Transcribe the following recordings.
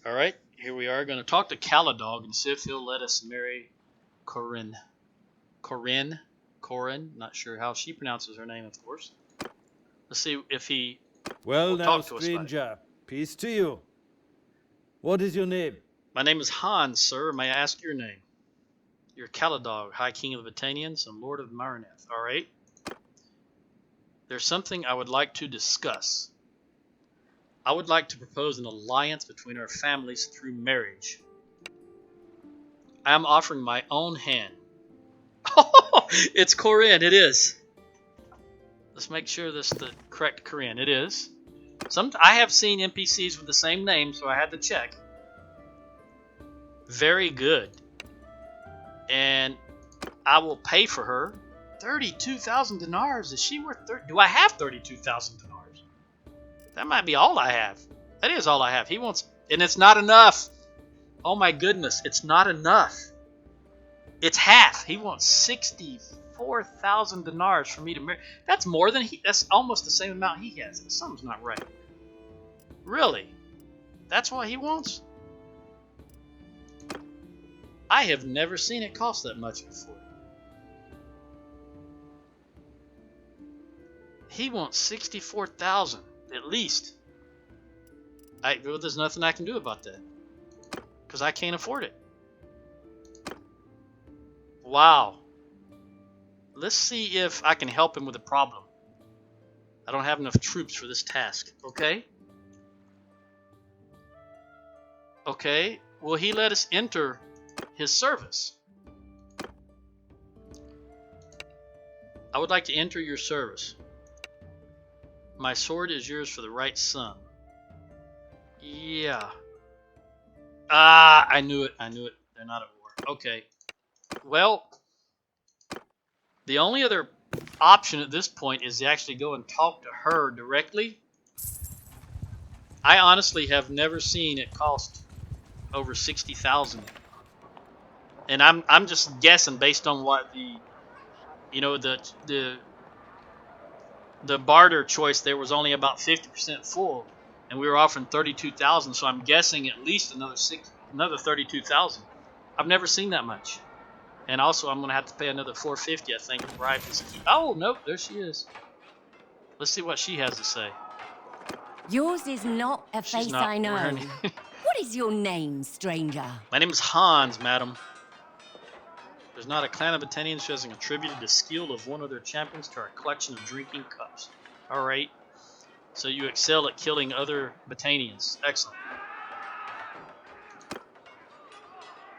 Alright, here we are going to talk to Caldog and see if he'll let us marry Corinne. Corinne, not sure how she pronounces her name, of course. Let's see if he will now, talk to us about it. stranger, peace to you. What is your name? My name is Hans, sir. May I ask your name? You're Caldog, High King of the Batanians and Lord of Marineth. Alright. There's something I would like to discuss. I would like to propose an alliance between our families through marriage. I am offering my own hand. Oh, it's Corinne. It is. Let's make sure this is the correct Corinne. It is. I have seen NPCs with the same name, so I had to check. Very good. And I will pay for her 32,000 dinars. Is she worth do I have 32,000 dinars? That might be all I have. That is all I have. He wants, and it's not enough. Oh my goodness, it's not enough. It's half. He wants 64,000 dinars for me to marry. That's more than that's almost the same amount he has. Something's not right. Really? That's what he wants? I have never seen it cost that much before. He wants 64,000 at least. There's nothing I can do about that because I can't afford it. Wow. Let's see if I can help him with a problem. I don't have enough troops for this task. Okay. Okay. Will he let us enter his service? I would like to enter your service. My sword is yours for the right sum. Yeah. I knew it. They're not at war. Okay. Well, the only other option at this point is to actually go and talk to her directly. I honestly have never seen it cost over 60,000. And I'm just guessing based on what the barter choice there was only about 50% full, and we were offering 32,000, so I'm guessing at least another 32,000. I've never seen that much. And also I'm going to have to pay another 450, I think, to bribe this key. Oh, nope, there she is. Let's see what she has to say. Yours is not a face I know. What is your name, stranger? My name is Hans, madam. There's not a clan of Batanians who hasn't contributed the skill of one of their champions to our collection of drinking cups. Alright. So you excel at killing other Batanians. Excellent.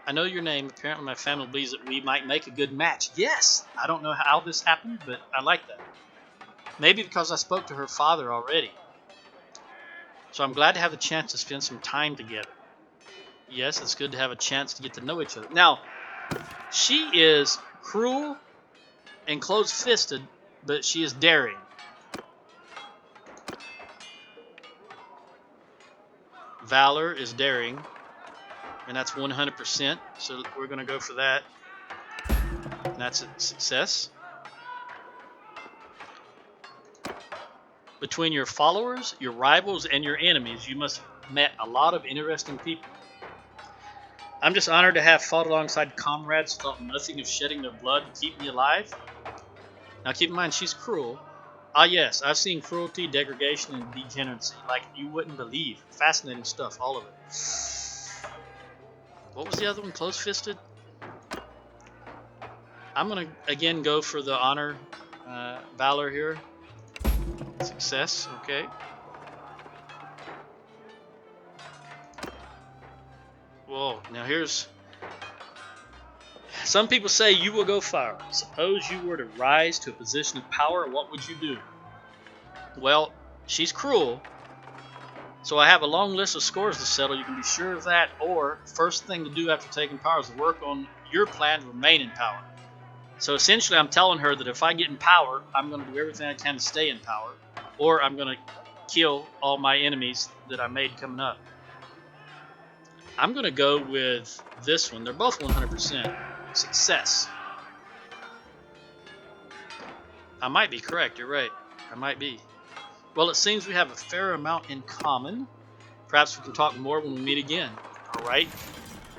I know your name. Apparently my family believes that we might make a good match. Yes! I don't know how this happened, but I like that. Maybe because I spoke to her father already. So I'm glad to have the chance to spend some time together. Yes, it's good to have a chance to get to know each other. Now, she is cruel and close-fisted, but she is daring. Valor is daring, and that's 100%, so we're going to go for that. And that's a success. Between your followers, your rivals, and your enemies, you must have met a lot of interesting people. I'm just honored to have fought alongside comrades who thought nothing of shedding their blood to keep me alive. Now keep in mind, she's cruel. Ah yes, I've seen cruelty, degradation, and degeneracy like you wouldn't believe. Fascinating stuff, all of it. What was the other one? Close-fisted? I'm going to, again, go for the honor, valor here. Success, okay. Whoa, now here's... Some people say you will go far. Suppose you were to rise to a position of power, what would you do? Well, she's cruel, so I have a long list of scores to settle. You can be sure of that. Or, first thing to do after taking power is to work on your plan to remain in power. So essentially, I'm telling her that if I get in power, I'm going to do everything I can to stay in power. Or I'm going to kill all my enemies that I made coming up. I'm going to go with this one. They're both 100%. Success. I might be correct. You're right. I might be. Well, it seems we have a fair amount in common. Perhaps we can talk more when we meet again. All right.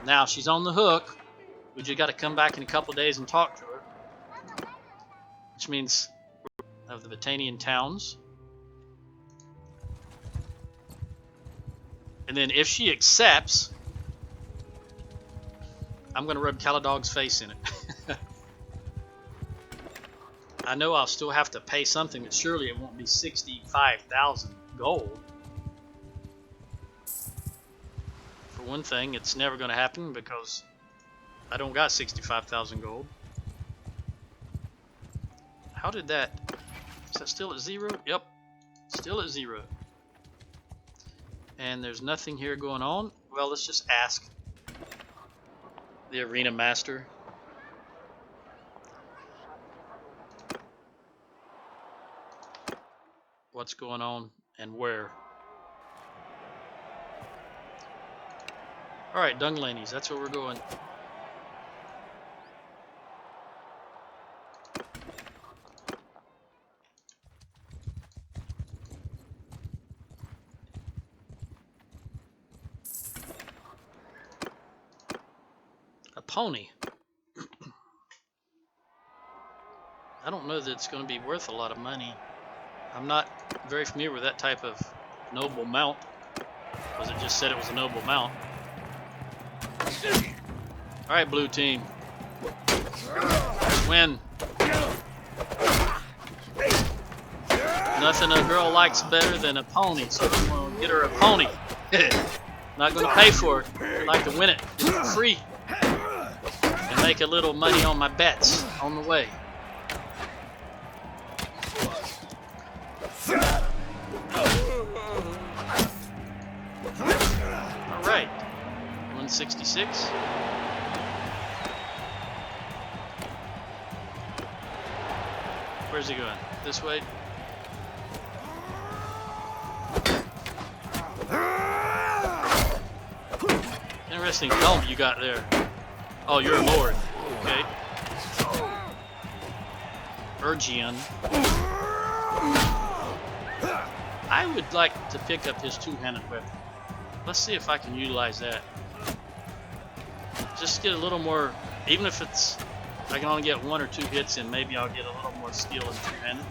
Now she's on the hook. We just got to come back in a couple of days and talk to her. Which means of the Batanian towns. And then if she accepts, I'm going to rub Caldog's face in it. I know I'll still have to pay something, but surely it won't be 65,000 gold. For one thing, it's never going to happen because I don't got 65,000 gold. How did that... Is that still at 0? Yep. Still at 0. And there's nothing here going on. Well, let's just ask the arena master. What's going on and where. Alright, Dunglanies, that's where we're going. A pony. I don't know that it's going to be worth a lot of money. I'm not very familiar with that type of noble mount, because it just said it was a noble mount. Alright, blue team. Win. Nothing a girl likes better than a pony, so I'm going to get her a pony. Not going to pay for it. I'd like to win it for free. And make a little money on my bets on the way. Alright. 166. Where's he going? This way? Interesting helm you got there. Oh, you're a lord. Okay. Urgian. I would like to pick up his two-handed weapon. Let's see if I can utilize that. Just get a little more, even if it's, I can only get 1 or 2 hits in, maybe I'll get a little more skill in two-handed.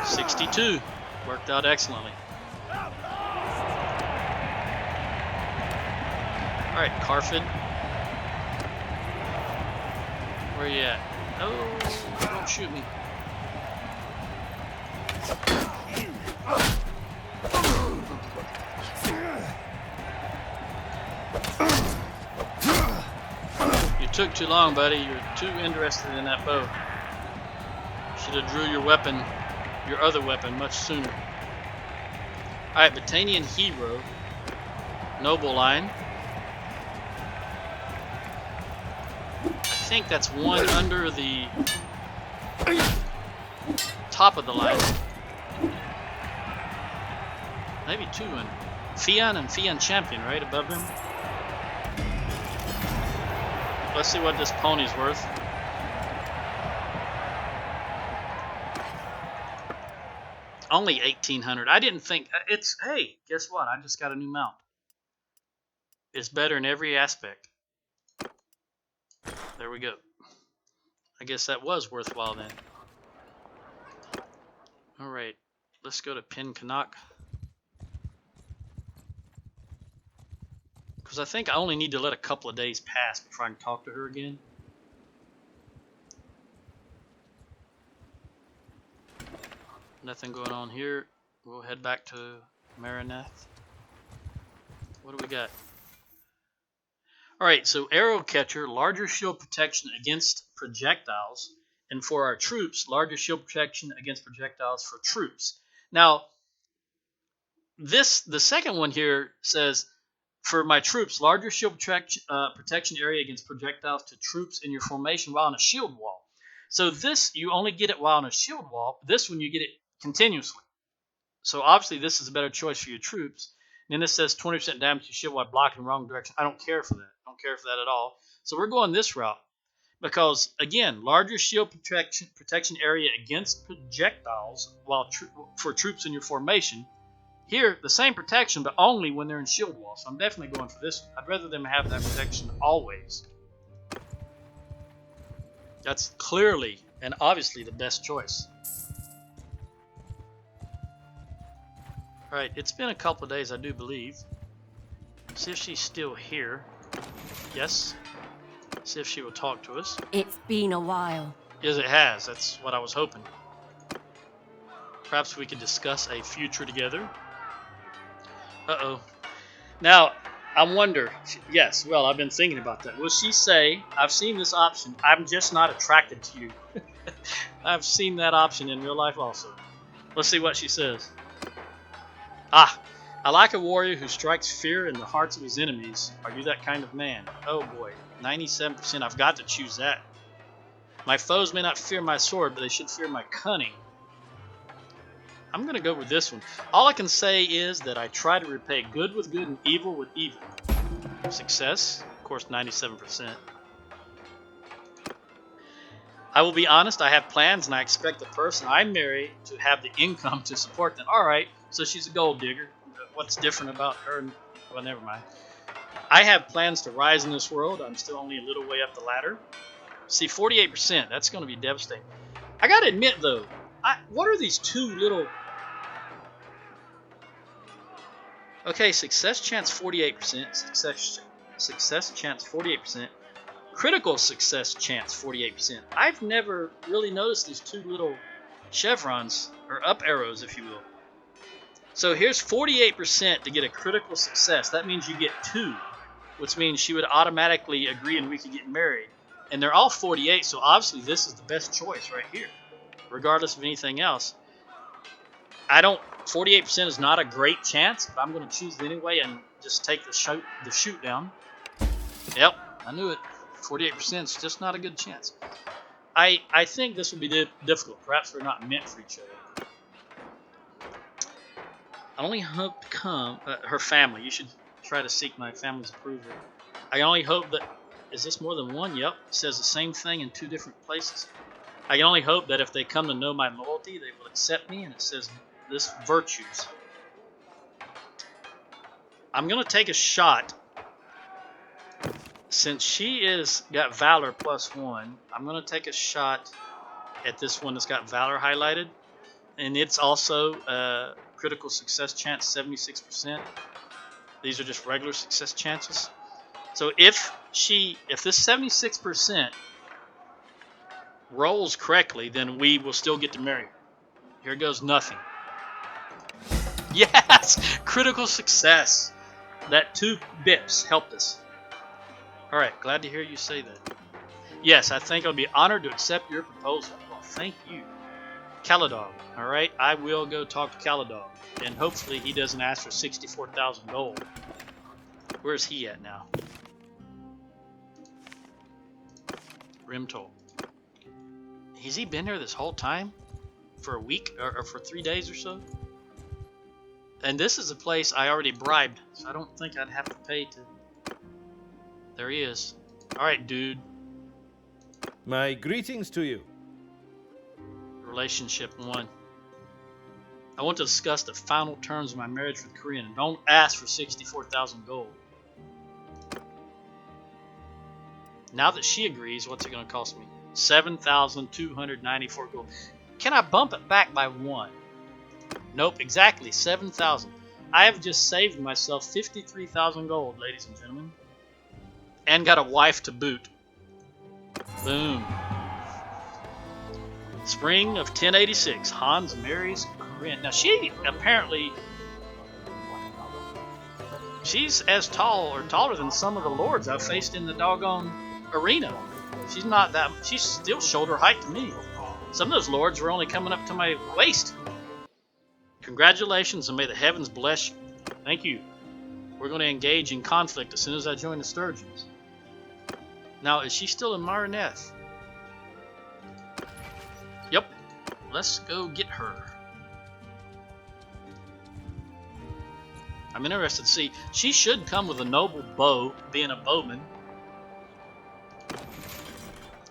$62. Worked out excellently. Alright, Carfid. Where you at? Oh, don't shoot me. You took too long, buddy. You're too interested in that bow. Should have drew your weapon, your other weapon, much sooner. Alright, Batanian hero. Noble line. I think that's one under the top of the line. Maybe 2 under. Fian and Fian Champion, right above him. Let's see what this pony's worth. Only 1,800. I didn't think it's. Hey, guess what? I just got a new mount. It's better in every aspect. There we go. I guess that was worthwhile then. Alright, let's go to Pin Canuck. Because I think I only need to let a couple of days pass before I can talk to her again. Nothing going on here. We'll head back to Marineth. What do we got? Alright, so arrow catcher, larger shield protection against projectiles, and for our troops, larger shield protection against projectiles for troops. Now, the second one here says, for my troops, larger shield protection area against projectiles to troops in your formation while on a shield wall. So this, you only get it while on a shield wall. This one, you get it continuously. So obviously, this is a better choice for your troops. And then this says 20% damage to shield while blocking in the wrong direction. I don't care for that. I don't don't care for that at all. So we're going this route. Because, again, larger shield protection area against projectiles while for troops in your formation. Here, the same protection, but only when they're in shield wall. So I'm definitely going for this one. I'd rather them have that protection always. That's clearly and obviously the best choice. Alright, it's been a couple of days, I do believe. See if she's still here. Yes. See if she will talk to us. It's been a while. Yes, it has. That's what I was hoping. Perhaps we could discuss a future together. Uh-oh. Now, I wonder. Yes, well, I've been thinking about that. Will she say, I've seen this option. I'm just not attracted to you. I've seen that option in real life also. Let's see what she says. Ah, I like a warrior who strikes fear in the hearts of his enemies. Are you that kind of man? Oh boy, 97%. I've got to choose that. My foes may not fear my sword, but they should fear my cunning. I'm going to go with this one. All I can say is that I try to repay good with good and evil with evil. Success, of course, 97%. I will be honest, I have plans and I expect the person I marry to have the income to support them. Alright, so she's a gold digger. What's different about her? Well, never mind. I have plans to rise in this world. I'm still only a little way up the ladder. See, 48%. That's going to be devastating. I got to admit, though, what are these two little... Okay, success chance 48%. Success chance 48%. Critical success chance 48%. I've never really noticed these two little chevrons, or up arrows, if you will. So here's 48% to get a critical success. That means you get 2, which means she would automatically agree and we could get married. And they're all 48, so obviously this is the best choice right here, regardless of anything else. 48% is not a great chance, but I'm going to choose it anyway and just take the shoot down. Yep, I knew it. 48% is just not a good chance. I think this will be difficult. Perhaps we're not meant for each other. I only hope to come... her family. You should try to seek my family's approval. I only hope that... Is this more than one? Yep. It says the same thing in 2 different places. I can only hope that if they come to know my loyalty, they will accept me. And it says this virtues. I'm going to take a shot. Since she is got Valor +1, I'm going to take a shot at this one that's got Valor highlighted. And it's also... critical success chance 76%. These are just regular success chances. So if this 76% rolls correctly, then we will still get to marry her. Here goes nothing. Yes! Critical success. That 2 bips helped us. Alright, glad to hear you say that. Yes, I think I'll be honored to accept your proposal. Well, thank you. Caldog. Alright, I will go talk to Caldog. And hopefully he doesn't ask for 64,000 gold. Where's he at now? Rimtoll. Has he been here this whole time? For a week? Or for 3 days or so? And this is a place I already bribed. So I don't think I'd have to pay to... There he is. Alright, dude. My greetings to you. Relationship 1. I want to discuss the final terms of my marriage with Korean, and don't ask for 64,000 gold. Now that she agrees, what's it going to cost me? 7,294 gold. Can I bump it back by 1? Nope, exactly 7,000. I have just saved myself 53,000 gold, ladies and gentlemen. And got a wife to boot. Boom. Spring of 1086. Hans marries Corinne. Now she apparently... She's as tall or taller than some of the lords I've faced in the doggone arena. She's not that... She's still shoulder height to me. Some of those lords were only coming up to my waist. Congratulations and may the heavens bless you. Thank you. We're going to engage in conflict as soon as I join the Sturgians. Now, is she still in Marineth? Yep. Let's go get her. I'm interested to see. She should come with a noble bow, being a bowman.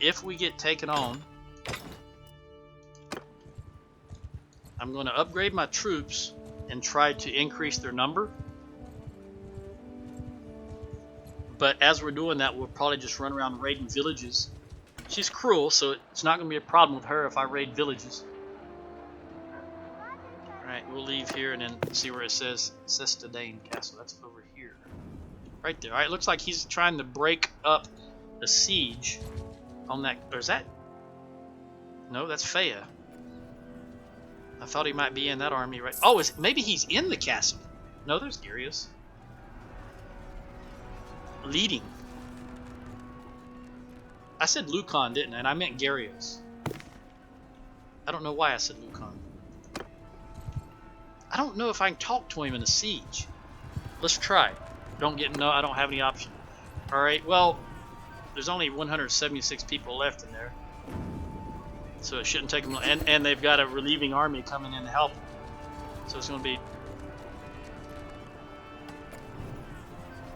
if we get taken on, I'm going to upgrade my troops and try to increase their number. But as we're doing that, we'll probably just run around raiding villages. She's cruel, so it's not going to be a problem with her if I raid villages. Alright, we'll leave here and then see where it says Sestadane Castle. That's over here. Right there. Alright, looks like he's trying to break up the siege on that. Or is that? No, that's Faya. I thought he might be in that army, right? Oh, maybe he's in the castle. No, there's Garius. Leading. I said Lucan, didn't I? And I meant Garius. I don't know why I said Lucan. I don't know if I can talk to him in a siege. Let's try. No, I don't have any option. Alright, well, there's only 176 people left in there. So it shouldn't take them. And they've got a relieving army coming in to help them. So it's going to be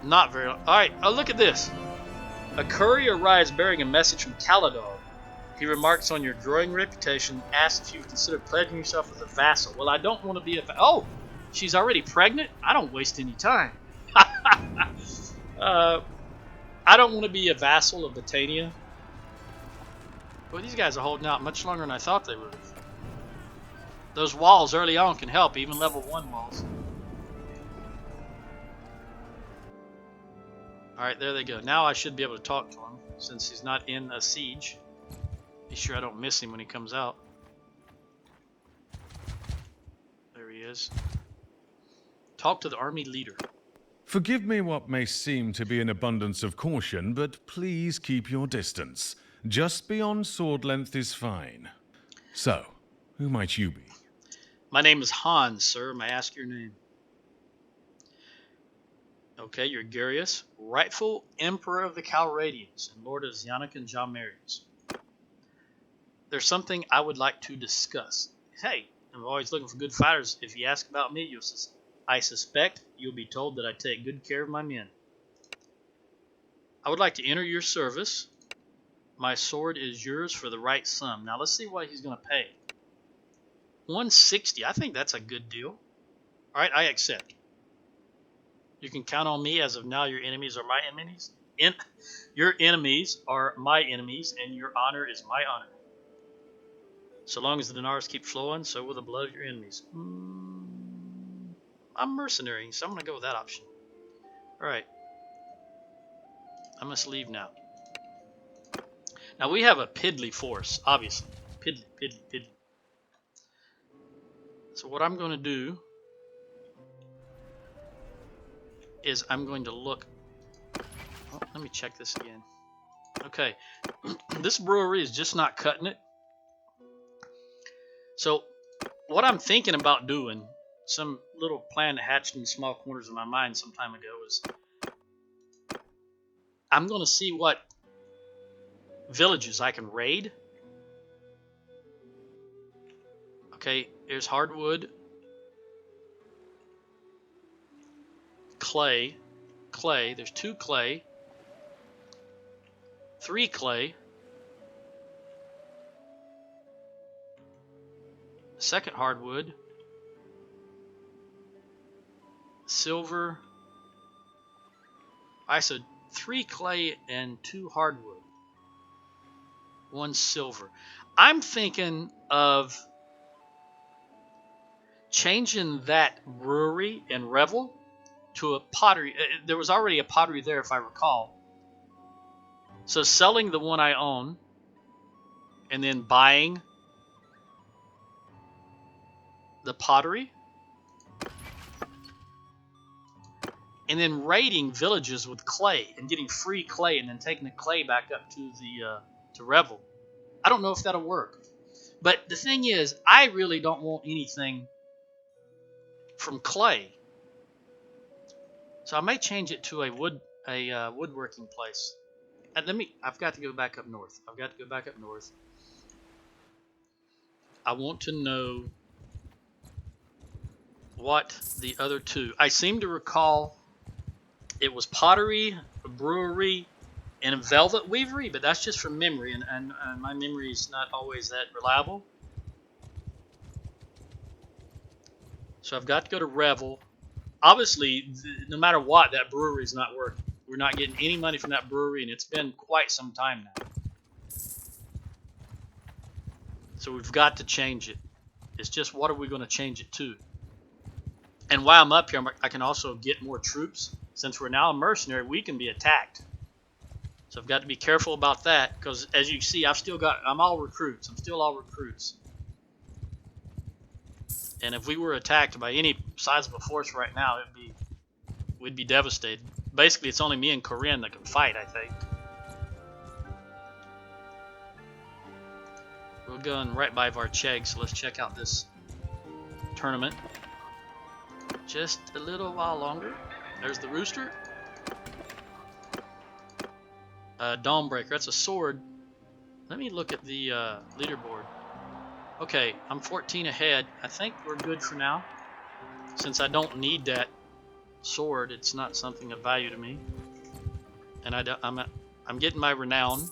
not very long. Alright, oh, look at this. A courier arrives bearing a message from Caldog. He remarks on your growing reputation, asks if you consider pledging yourself as a vassal. Well, I don't want to be a oh, she's already pregnant? I don't waste any time. I don't want to be a vassal of Battania. Well, these guys are holding out much longer than I thought they would. Those walls early on can help, even level 1 walls. Alright, there they go. Now I should be able to talk to him, since he's not in a siege. Be sure I don't miss him when he comes out. There he is. Talk to the army leader. Forgive me what may seem to be an abundance of caution, but please keep your distance. Just beyond sword length is fine. So, who might you be? My name is Hans, sir. May I ask your name? Okay, you're Garius, rightful Emperor of the Calradians and Lord of Zionic and Jalmerius. There's something I would like to discuss. Hey, I'm always looking for good fighters. If you ask about me, I suspect you'll be told that I take good care of my men. I would like to enter your service. My sword is yours for the right sum. Now let's see what he's going to pay. 160. I think that's a good deal. Alright, I accept. You can count on me. As of now, your enemies are my enemies. Your enemies are my enemies, and your honor is my honor. So long as the Denars keep flowing, so will the blood of your enemies. I'm mercenary, so I'm going to go with that option. Alright. I must leave now. Now we have a piddly force, obviously. Piddly. So what I'm going to do is I'm going to look. Oh, let me check this again. Okay, this brewery is just not cutting it. So what I'm thinking about doing, some little plan that hatched in the small corners of my mind some time ago, is I'm going to see what villages I can raid. Okay, here's hardwood, clay, there's 2 clay, 3 clay, second hardwood, silver. I said 3 clay and 2 hardwood, 1 silver. I'm thinking of changing that brewery and revel to a pottery. There was already a pottery there, if I recall. So selling the one I own and then buying the pottery and then raiding villages with clay and getting free clay and then taking the clay back up to the to revel. I don't know if that'll work. But the thing is, I really don't want anything from clay. So I may change it to a woodworking place. And I've got to go back up north. I want to know what the other 2. I seem to recall it was pottery, a brewery, in velvet weavery, but that's just from memory, and my memory is not always that reliable. So I've got to go to Revel. Obviously, no matter what, that brewery is not working. We're not getting any money from that brewery, and it's been quite some time now. So we've got to change it. It's just, what are we going to change it to? And while I'm up here, I can also get more troops. Since we're now a mercenary, we can be attacked. So I've got to be careful about that, because as you see, I'm all recruits. I'm still all recruits. And if we were attacked by any sizable force right now, we'd be devastated. Basically, it's only me and Corinne that can fight, I think. We're going right by Varcheg, so let's check out this tournament. Just a little while longer. There's the rooster. Dawnbreaker, that's a sword. Let me look at the leaderboard. Okay, I'm 14 ahead. I think we're good for now. Since I don't need that sword, it's not something of value to me. And I'm getting my renown.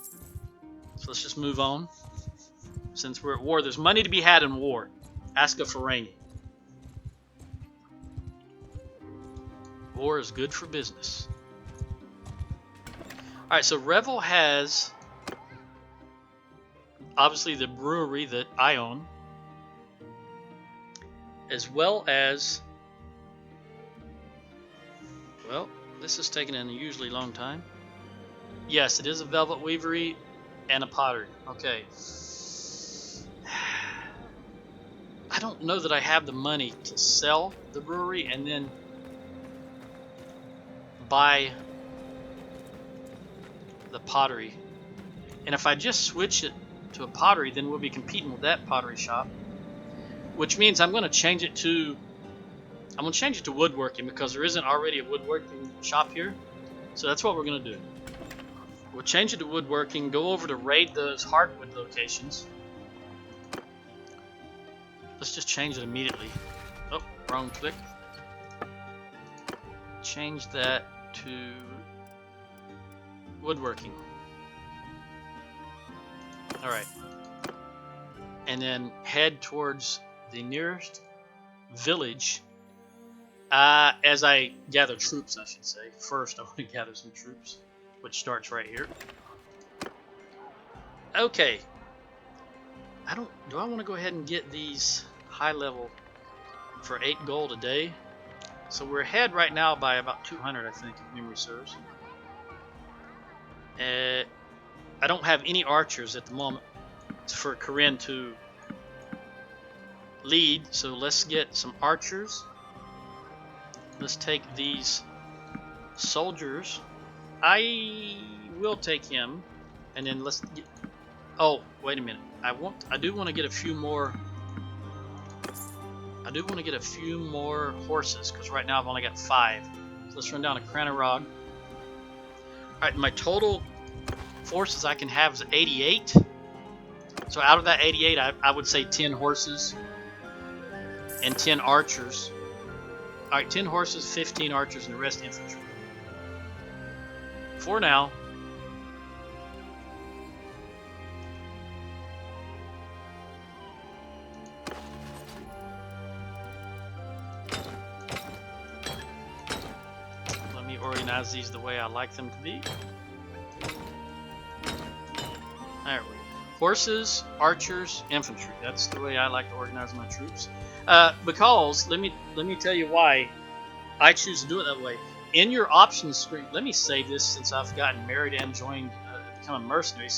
So let's just move on. Since we're at war, there's money to be had in war. Ask a Ferengi. War is good for business. Alright, so Revel has obviously the brewery that I own, as well as, well, this is taking an unusually long time. Yes, it is a velvet weavery and a pottery. Okay. I don't know that I have the money to sell the brewery and then buy the pottery. And if I just switch it to a pottery, then we'll be competing with that pottery shop, which means I'm going to change it to woodworking, because there isn't already a woodworking shop here. So that's what we're going to do. We'll change it to woodworking, go over to raid those hardwood locations. Let's just change it immediately. Oh, wrong click. Change that to woodworking. Alright. And then head towards the nearest village. As I gather troops, I should say. First, I want to gather some troops, which starts right here. Okay. Do I want to go ahead and get these high level for 8 gold a day? So we're ahead right now by about 200, I think, if memory serves. I don't have any archers at the moment for Corinne to lead, so let's get some archers. Let's take these soldiers. I will take him, and then let's get, oh, wait a minute. I do want to get a few more. I do want to get a few more horses, because right now I've only got 5. So let's run down to Cranarog. Alright, my total forces I can have is 88. So out of that 88, I would say 10 horses and 10 archers. Alright, 10 horses, 15 archers, and the rest infantry. For now. Let me organize these the way I like them to be. There we go. Horses, archers, infantry. That's the way I like to organize my troops. Because let me tell you why I choose to do it that way. In your options screen, let me say this since I've gotten married and joined, become a mercenary.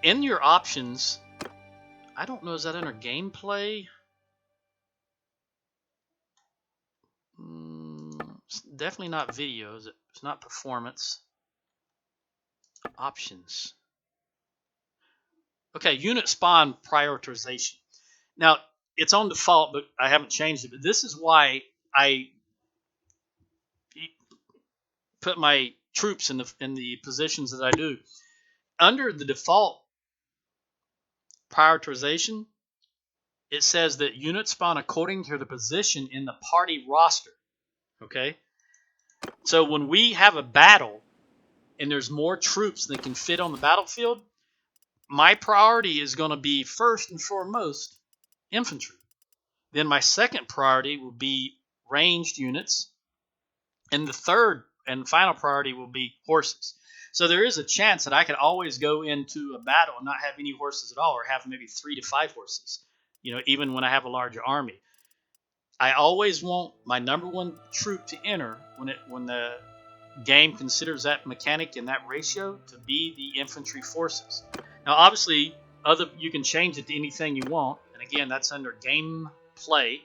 In your options, I don't know, is that under gameplay? It's definitely not videos. It's not performance. Options. Okay, unit spawn prioritization. Now, it's on default, but I haven't changed it. But this is why I put my troops in the positions that I do. Under the default prioritization, it says that units spawn according to the position in the party roster. Okay? So when we have a battle and there's more troops than can fit on the battlefield, my priority is going to be first and foremost infantry. Then my second priority will be ranged units, and the third and final priority will be horses. So there is a chance that I could always go into a battle and not have any horses at all, or have maybe 3 to 5 horses, even when I have a larger army. I always want my number one troop to enter when the game considers that mechanic and that ratio to be the infantry forces. Now, obviously, you can change it to anything you want, and again, that's under game play.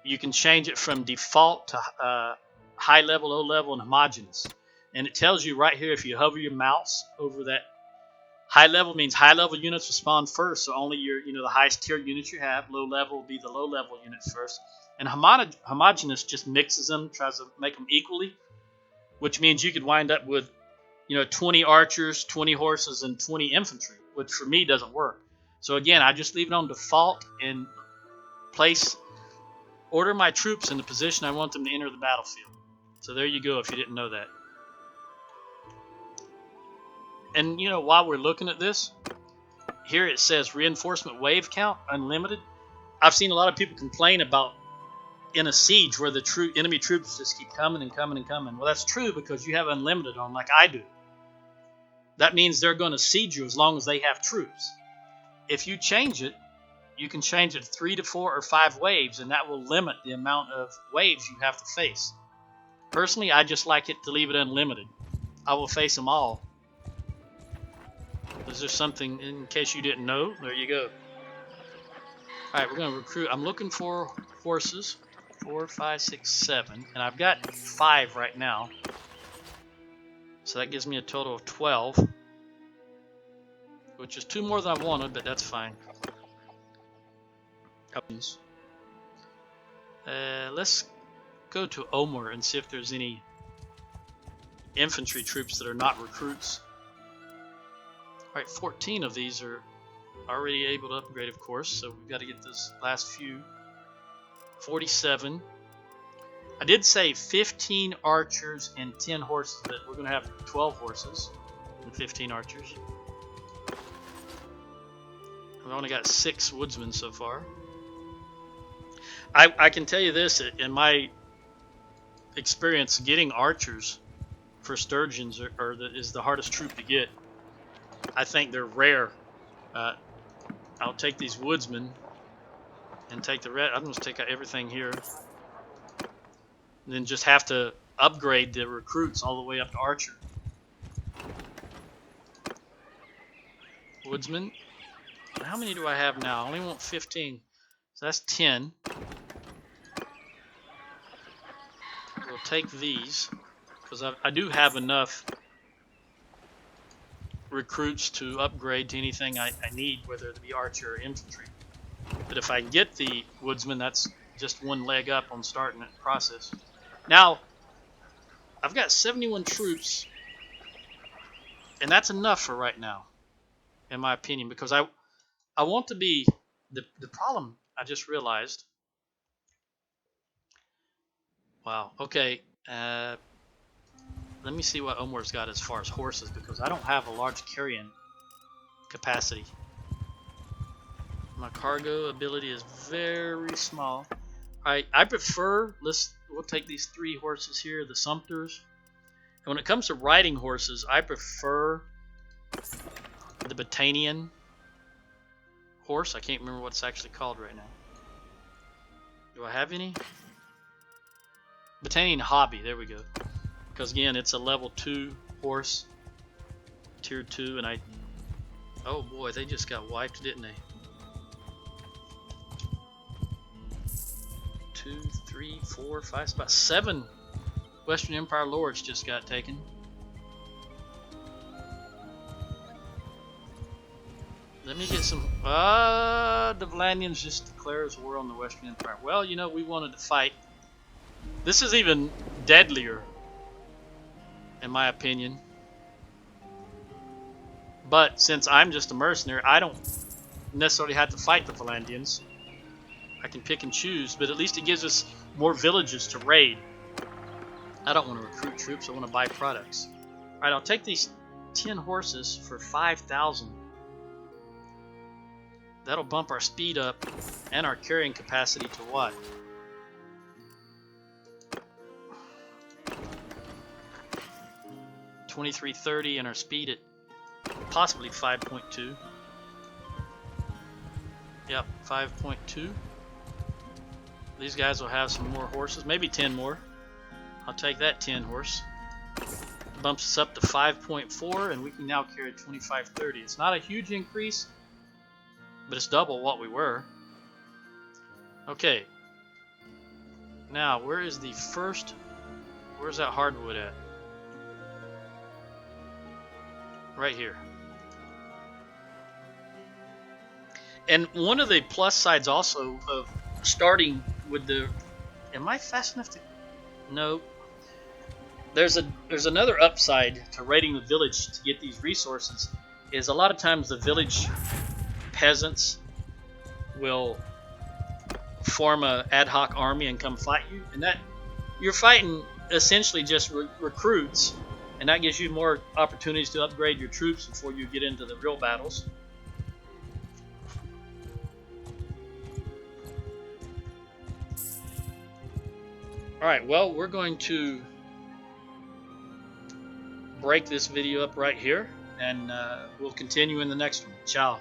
You can change it from default to high level, low level, and homogeneous. And it tells you right here, if you hover your mouse over that, high level means high level units will spawn first, so only the highest tier units you have. Low level will be the low level units first. And homogeneous just mixes them, tries to make them equally, which means you could wind up with 20 archers, 20 horses, and 20 infantry, which for me doesn't work. So again, I just leave it on default and order my troops in the position I want them to enter the battlefield. So there you go, if you didn't know that. And while we're looking at this, here it says reinforcement wave count unlimited. I've seen a lot of people complain about in a siege where the enemy troops just keep coming and coming and coming. Well, that's true because you have unlimited on, like I do. That means they're going to siege you as long as they have troops. If you change it, you can change it to 3 to 4 or 5 waves, and that will limit the amount of waves you have to face. Personally, I just like it to leave it unlimited. I will face them all. Is there something, in case you didn't know? There you go. Alright, we're going to recruit. I'm looking for horses. 4, 5, 6, 7. And I've got 5 right now. So that gives me a total of 12. Which is 2 more than I wanted, but that's fine. Let's go to Armour and see if there's any infantry troops that are not recruits. Alright, 14 of these are already able to upgrade, of course, so we've got to get this last few. 47. I did say 15 archers and 10 horses, but we're going to have 12 horses and 15 archers. I've only got 6 woodsmen so far. I can tell you this, in my experience, getting archers for Sturgians is the hardest troop to get. I think they're rare. I'll take these woodsmen and take the red. I'm going to take out everything here. And then just have to upgrade the recruits all the way up to archer. Woodsman. How many do I have now? I only want 15. So that's 10. We'll take these because I do have enough recruits to upgrade to anything I need, whether it be archer or infantry. But if I get the woodsman, that's just one leg up on starting that process. Now, I've got 71 troops, and that's enough for right now, in my opinion, because I want to be the problem I just realized. Wow. Okay. Let me see what Armour's got as far as horses, because I don't have a large carrying capacity. My cargo ability is very small. I prefer, we'll take these 3 horses here, the Sumpters. And when it comes to riding horses, I prefer the Battanian horse. I can't remember what it's actually called right now. Do I have any? Battanian Hobby, there we go. Because again, it's a level 2 horse, tier 2, and oh boy, they just got wiped, didn't they? 2, 3, 4, 5, about 7 Western Empire lords just got taken. Let me get some. The Vlandians just declares war on the Western Empire. Well, we wanted to fight. This is even deadlier, in my opinion. But since I'm just a mercenary, I don't necessarily have to fight the Vlandians. I can pick and choose, but at least it gives us more villages to raid. I don't want to recruit troops, I want to buy products. Alright, I'll take these 10 horses for 5,000. That'll bump our speed up and our carrying capacity to what? 2330, and our speed at possibly 5.2. Yep, 5.2. These guys will have some more horses, maybe 10 more. I'll take that 10 horse. Bumps us up to 5.4, and we can now carry 2530. It's not a huge increase, but it's double what we were. Okay. Now, where is the first... Where's that hardwood at? Right here. And one of the plus sides also of starting with the... Am I fast enough to... No. There's another upside to raiding the village to get these resources, is a lot of times the village peasants will form a ad hoc army and come fight you, and that you're fighting essentially just recruits, and that gives you more opportunities to upgrade your troops before you get into the real battles. Alright, well, we're going to break this video up right here, and we'll continue in the next one. Ciao.